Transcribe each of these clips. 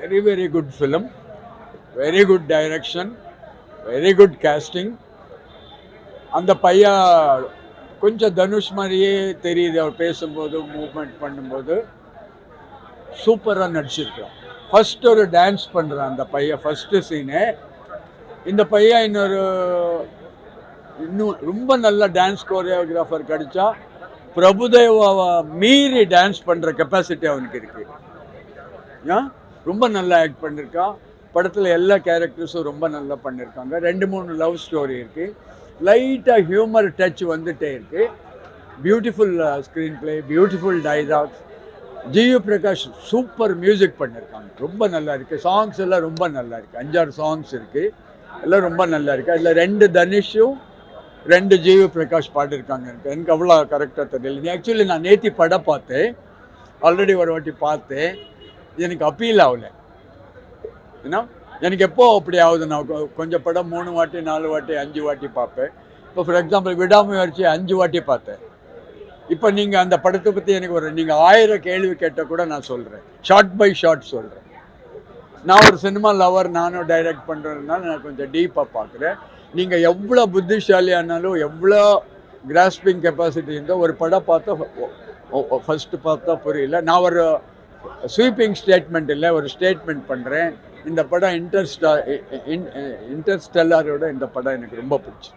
Very, very good film. Very good direction. Very good casting. அந்த பையன் கொஞ்சம் தனுஷ் மாதிரியே தெரியுது அவர் பேசும்போது மூவ்மெண்ட் பண்ணும்போது சூப்பராக நடிச்சிருக்கான். ஃபர்ஸ்ட் ஒரு டான்ஸ் பண்ணுறான் அந்த பையன் ஃபர்ஸ்ட் சீனு. இந்த பையன் இன்னும் ரொம்ப நல்ல டான்ஸ் கோரியோகிராஃபர் கிடைச்சா பிரபுதேவாவை மீறி டான்ஸ் பண்ணுற கெப்பாசிட்டி அவனுக்கு இருக்கு. ரொம்ப நல்லா ஆக்ட் பண்ணியிருக்கான். படத்தில் எல்லா கேரக்டர்ஸும் ரொம்ப நல்லா பண்ணியிருக்காங்க. 2-3 லவ் ஸ்டோரி இருக்குது. லைட்டாக ஹியூமர் டச் வந்துட்டே இருக்குது. Beautiful screen play, beautiful dialogues. GV Prakash super music பண்ணியிருக்காங்க. ரொம்ப நல்லா இருக்குது. சாங்ஸ் எல்லாம் ரொம்ப நல்லா இருக்குது. 5-6 சாங்ஸ் இருக்குது. எல்லாம் ரொம்ப நல்லா இருக்குது. அதில் 2 தனுஷும் 2 ஜியு பிரகாஷ் பாடியிருக்காங்க. எனக்கு அவ்வளோ கரெக்டாக தெரியல. ஆக்சுவலி நான் நேத்தி படம் பார்த்தேன். ஆல்ரெடி ஒரு வாட்டி பார்த்தேன். எனக்கு அப்பீல் ஆகலை. ஏன்னா எனக்கு எப்போ அப்படி ஆகுது, நான் கொஞ்சம் படம் 3 வாட்டி 4 வாட்டி 5 வாட்டி பார்ப்பேன். இப்போ ஃபார் எக்ஸாம்பிள் விடாமுயற்சி 5 வாட்டி பார்த்தேன். இப்போ நீங்கள் அந்த படத்தை பற்றி எனக்கு நீங்கள் 1000 கேள்வி கேட்டால் கூட நான் சொல்கிறேன். ஷார்ட் பை ஷார்ட் சொல்கிறேன். நான் ஒரு சினிமா லவர், நானும் டைரக்ட் பண்ணுறதுனால நான் கொஞ்சம் டீப்பாக பார்க்குறேன். நீங்கள் எவ்வளோ புத்திசாலியானாலும் எவ்வளோ கிராஸ்பிங் கெப்பாசிட்டி இருந்தால் ஒரு படம் பார்த்தா ஃபஸ்ட்டு பார்த்தா புரியல. நான் ஒரு ஸ்வீப்பிங் ஸ்டேட்மெண்ட் இல்லை, ஒரு ஸ்டேட்மெண்ட் பண்ணுறேன். இந்த படம் இன்டர்ஸ்டெல்லாரோட இந்த படம் எனக்கு ரொம்ப பிடிச்சி.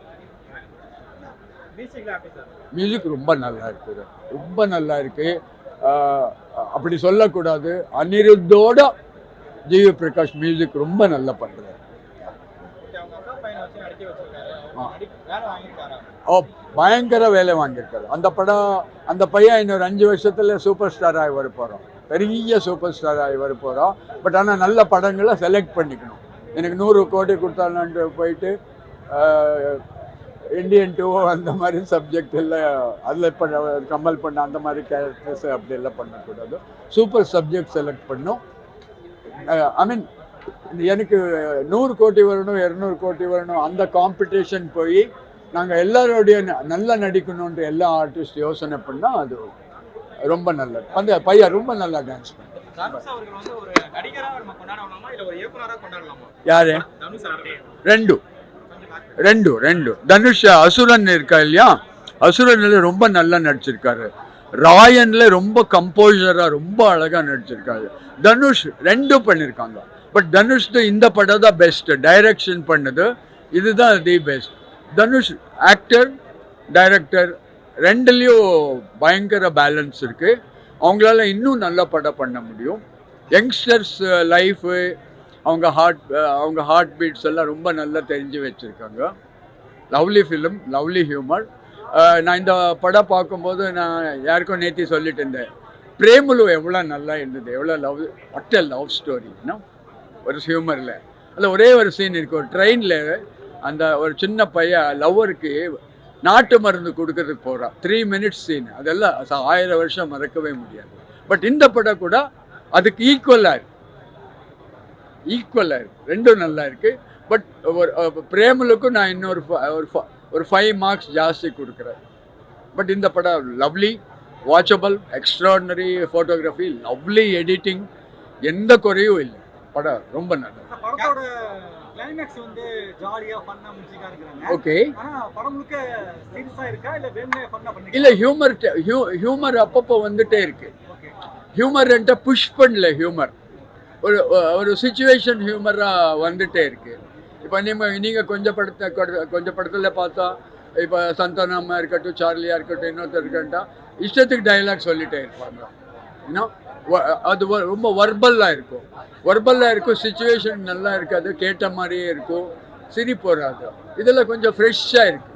மியூசிக் ரொம்ப நல்லா இருக்குது. ரொம்ப நல்லா இருக்குது. அப்படி சொல்லக்கூடாது. அனிருத்தோட ஜியு பிரகாஷ் மியூசிக் ரொம்ப நல்லா பண்ணுறாரு. பயங்கர வேலை வாங்கியிருக்காரு. அந்த பையன் இன்னொரு 5 வருஷத்துல சூப்பர் ஸ்டார் ஆகி வர போகிறோம். பெரிய சூப்பர் ஸ்டார் ஆகி வர போகிறோம். பட் ஆனால் நல்ல படங்களை செலக்ட் பண்ணிக்கணும். எனக்கு 100 கோடி கொடுத்தாலான்ட்டு போயிட்டு இண்டியன் 2 அந்த மாதிரி சப்ஜெக்ட் எல்லாம் அதில் இப்போ கமல் பண்ண அந்த மாதிரி கேரக்டர்ஸ் அப்படி எல்லாம் பண்ணக்கூடாது. சூப்பர் சப்ஜெக்ட் செலக்ட் பண்ணும். ஐ மீன் எனக்கு 100 கோடி வரணும், 200 கோடி வரணும், அந்த காம்படிஷன் போய் நாங்கள் எல்லாரோடைய நல்லா நடிக்கணுன்ற எல்லா ஆர்டிஸ்ட் யோசனை பண்ணால் அது ரொம்ப நல்லது. அந்த பையன் ரொம்ப நல்லா டான்ஸ் பண்ண. யாரு? ரெண்டு தனுஷ் அசுரன் இருக்கா இல்லையா, அசுரன்ல ரொம்ப நல்லா நடிச்சிருக்காரு. ராயன்ல ரொம்ப கம்போசரா ரொம்ப அழகா நடிச்சிருக்காரு. தனுஷ் 2 பண்ணியிருக்காங்க. பட் தனுஷ் இந்த படம் தான் பெஸ்ட். டைரக்ஷன் பண்ணது இதுதான் the best. Dhanush actor director 2லேயும் பயங்கர பேலன்ஸ் இருக்கு. அவங்களால இன்னும் நல்ல படம் பண்ண முடியும். யங்ஸ்டர்ஸ் லைஃபு, அவங்க ஹார்ட் பீட்ஸ் எல்லாம் ரொம்ப நல்லா தெரிஞ்சு வச்சுருக்காங்க. Lovely film, lovely humour. நான் இந்த படம் பார்க்கும்போது நான் யாருக்கும் நேற்றி சொல்லிட்டு இருந்தேன், பிரேமுலு எவ்வளோ நல்லா இருந்தது, எவ்வளோ லவ் ஸ்டோரினா ஒரு ஹியூமரில். அதில் ஒரே ஒரு சீன் இருக்குது. ஒரு ட்ரெயினில் அந்த ஒரு சின்ன பையன் லவ்வருக்கு நாட்டு மருந்து கொடுக்கறதுக்கு போகிறான். 3 மினிட்ஸ் சீன். அதெல்லாம் 1000 வருஷம் மறக்கவே முடியாது. பட் இந்த படம் கூட அதுக்கு ஈக்குவலாக இருக்கு. 2 நல்லா இருக்குது. பட் பிரேமலுக்கும் நான் இன்னொரு ஒரு 5 மார்க்ஸ் ஜாஸ்தி கொடுக்குறேன். பட் இந்த படம் lovely, watchable, extraordinary photography, lovely editing, எந்த குறையும் இல்லை. படம் ரொம்ப நல்லது. கிளைமேக்ஸ் வந்து ஜாலியா ஃபன்னா மியூசிக்கா இருக்குறாங்க. ஓகே. ஆனா படம் முழுக்க சீரியஸா இருக்கா இல்ல வேணுமே ஃபன்னா பண்ணிருக்கீங்க? இல்ல, ஹியூமர் அப்பப்போ வந்துட்டே இருக்கு. ஓகே. ஹியூமர்ன்ட்ட புஷ் பண்ணல. ஹியூமர் ஒரு சிச்சுவேஷன் ஹியூமரா வந்துட்டே இருக்கு. இப்போ நீங்க கொஞ்சம் படத்தில் பார்த்தா இப்போ சந்தானம்மா இருக்கட்டும், சார்லியா இருக்கட்டும், இன்னொருத்தர் இருக்கட்டா இஷ்டத்துக்கு டைலாக் சொல்லிட்டே இருப்பாங்க. இன்னும் அது ரொம்ப வர்பல்லாக இருக்கும். சிச்சுவேஷன் நல்லா இருக்காது, கேட்ட மாதிரியே இருக்கும், சிரிப்பு வராது. இதெல்லாம் கொஞ்சம் ஃப்ரெஷ்ஷாக இருக்கு.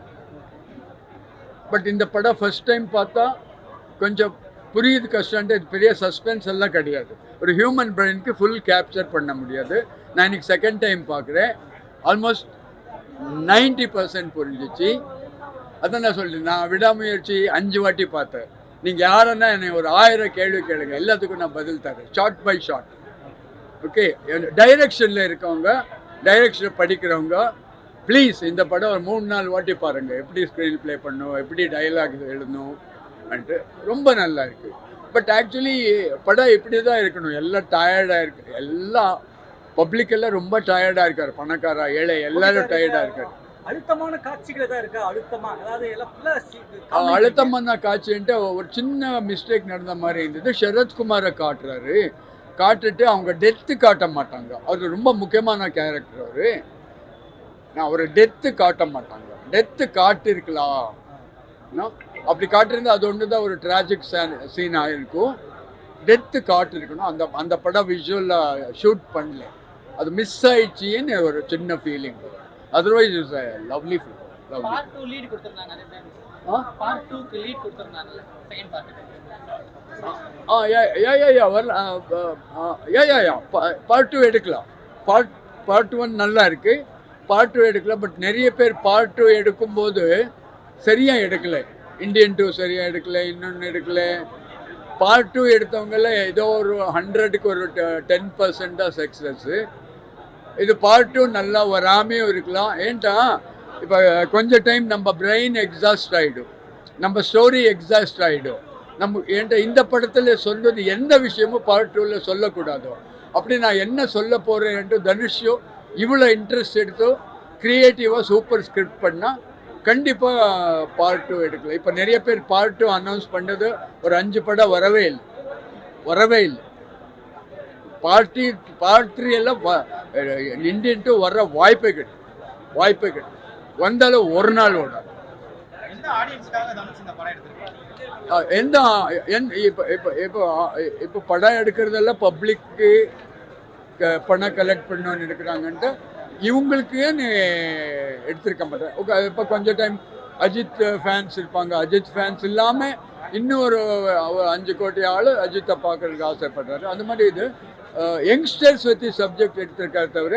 பட் இந்த படம் ஃபர்ஸ்ட் டைம் பார்த்தா கொஞ்சம் புரியுது கஷ்டம்ட்டு. இது பெரிய சஸ்பென்ஸ் எல்லாம் கிடையாது. ஒரு ஹியூமன் பிரெயினுக்கு ஃபுல் கேப்சர் பண்ண முடியாது. நான் இன்னைக்கு செகண்ட் டைம் பார்க்குறேன். ஆல்மோஸ்ட் 90% புரிஞ்சிச்சு. அதான் நான் சொல்லிட்டேன். நான் விடாமுயற்சி 5 வாட்டி பார்த்தேன். நீங்கள் யாருன்னா என்னை ஒரு 1000 கேள்வி கேளுங்க, எல்லாத்துக்கும் நான் பதில் தரேன். Short by short. ஓகே. டைரக்ஷனில் இருக்கவங்க, டைரக்ஷனை படிக்கிறவங்க, ப்ளீஸ் இந்த படம் ஒரு 3-4 வாட்டி பாருங்கள். எப்படி ஸ்க்ரீன் ப்ளே பண்ணணும், எப்படி டைலாக் எழுதணும், ரொம்ப நல்லா இருக்குது. பட் ஆக்சுவலி படம் இப்படி தான் இருக்கணும். எல்லாம் டயர்டாக இருக்கு, எல்லாம் பப்ளிக் எல்லாம் ரொம்ப டயர்டாக இருக்கார். பணக்காரா ஏழை எல்லாரும் டயர்டாக இருக்கார். அழுத்தமான காட்சிகள் தான் இருக்கா? அழுத்தமா, அதாவது எல்லாம் அழுத்தமான காட்சின்ட்டு ஒரு சின்ன மிஸ்டேக் நடந்த மாதிரி இருந்தது. சரத்குமாரை காட்டுறாரு, காட்டுட்டு அவங்க டெத்து காட்ட மாட்டாங்க. அவர் ரொம்ப முக்கியமான கேரக்டர். அவரு நான் அவரை டெத்து காட்ட மாட்டாங்க. டெத்து காட்டிருக்கலாம், அப்படி காட்டிருந்தா அது ஒன்று தான் ஒரு டிராஜிக் சீன் ஆகிருக்கும். டெத்து காட்டிருக்கணும். அந்த படம் விஷுவலாக ஷூட் பண்ணல, அது மிஸ் ஆயிடுச்சின்னு ஒரு சின்ன feeling. Otherwise it's a lovely film. Part 2 lead கொடுத்திருந்தாங்க. அதே பார்ட் 2 க்கு லீட் கொடுத்திருந்தாங்கல செகண்ட் பார்ட். பார்ட் 2 எடுக்கலாம். பார்ட் 1 நல்லா இருக்கு, பார்ட் 2 எடுக்கலாம். பட் நிறைய பேர் பார்ட் 2 எடுக்கும்போது சரியாக எடுக்கலை. இந்தியன் 2 சரியாக எடுக்கலை, இன்னொன்று எடுக்கலை. பார்ட் 2 எடுத்தவங்கள ஏதோ ஒரு 100க்கு ஒரு 10% தான் சக்ஸஸ்ஸு. இது பார்ட் 2 நல்லா வராமையும் இருக்கலாம். ஏன்ட்டா இப்போ கொஞ்சம் டைம் நம்ம பிரெயின் எக்ஸாஸ்ட் ஆகிடும், நம்ம ஸ்டோரி எக்ஸாஸ்ட் ஆகிடும். ஏன்ட்டா இந்த படத்தில் சொல்வது எந்த விஷயமும் பார்ட் 2வில் சொல்லக்கூடாதோ. அப்படி நான் என்ன சொல்ல போகிறேன்ட்டு தனுஷும் இவ்வளோ இன்ட்ரெஸ்ட் எடுத்து க்ரியேட்டிவாக சூப்பர் ஸ்கிரிப்ட் பண்ணால் கண்டிப்பாக பார்ட் 2 எடுக்கலாம். இப்போ நிறைய பேர் பார்ட் 2 அனௌன்ஸ் பண்ணது ஒரு 5 படம் வரவே இல்லை. பார்ட் 3 எல்லாம் இந்தியன் 2 வர்ற வாய்ப்பே கிடையாது. வந்தாலும் ஒரு நாள் ஓடாது. இப்போ படம் எடுக்கிறதெல்லாம் பப்ளிக்கு பணம் கலெக்ட் பண்ணணும்னு எடுக்கிறாங்கன்ட்டு இவங்களுக்குன்னு எடுத்திருக்க மாட்டேன். இப்போ கொஞ்சம் டைம் அஜித் ஃபேன்ஸ் இருப்பாங்க, அஜித் ஃபேன்ஸ் இல்லாமல் இன்னும் ஒரு 5 கோடி ஆள் அஜித்தை பார்க்கறதுக்கு ஆசைப்படுறாரு. அந்த மாதிரி இது யங்ஸ்டர்ஸ் பற்றி சப்ஜெக்ட் எடுத்திருக்காரு தவிர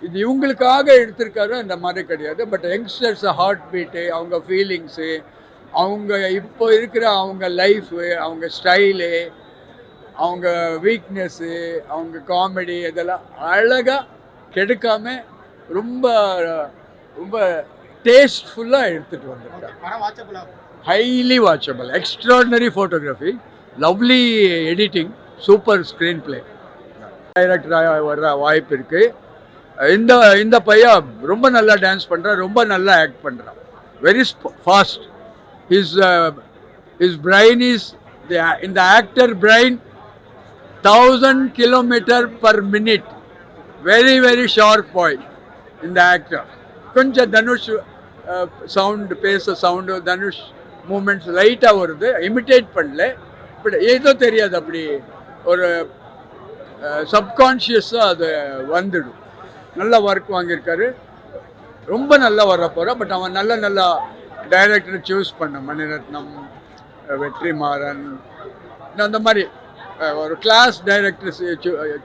இது இவங்களுக்காக எடுத்திருக்காரு அந்த மாதிரி கிடையாது. பட் யங்ஸ்டர்ஸ் ஹார்ட் பீட்டு, அவங்க ஃபீலிங்ஸு, அவங்க இப்போ இருக்கிற அவங்க லைஃபு, அவங்க ஸ்டைலு, அவங்க வீக்னஸ்ஸு, அவங்க காமெடி, இதெல்லாம் அழகாக கெடுக்காமல் ரொம்ப ரொம்ப டேஸ்ட்ஃபுல்லாக எடுத்துகிட்டு வந்திருக்காங்க. Highly watchable, extraordinary photography, lovely editing, super screen play. டைரக்டராக வர்ற வாய்ப்பு இருக்குது. இந்த பையன் ரொம்ப நல்லா டான்ஸ் பண்ணுறான், ரொம்ப நல்லா ஆக்ட் பண்ணுறான். Very fast. his brain is in the actor brain 1000 km/minute. Very sharp boy in the actor. கொஞ்சம் தனுஷ் சவுண்டு, பேச சவுண்டு, தனுஷ் மூமெண்ட்ஸ் லைட்டாக வருது, இமிட்டேட் பண்ணல. பட் ஏதோ தெரியாது, அப்படி ஒரு சப்கான்ஷியஸாக அது வந்துடும். நல்ல ஒர்க் வாங்கியிருக்காரு, ரொம்ப நல்லா வர போகிறான். பட் அவன் நல்ல டைரக்டரை சூஸ் பண்ண, மணிரத்னம், வெற்றிமாறன், அந்த மாதிரி ஒரு கிளாஸ் டைரக்டர்ஸ்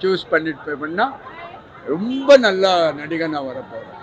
சூஸ் பண்ணிட்டு பண்ணால் ரொம்ப நல்லா நடிகனாக வர போகிறான்.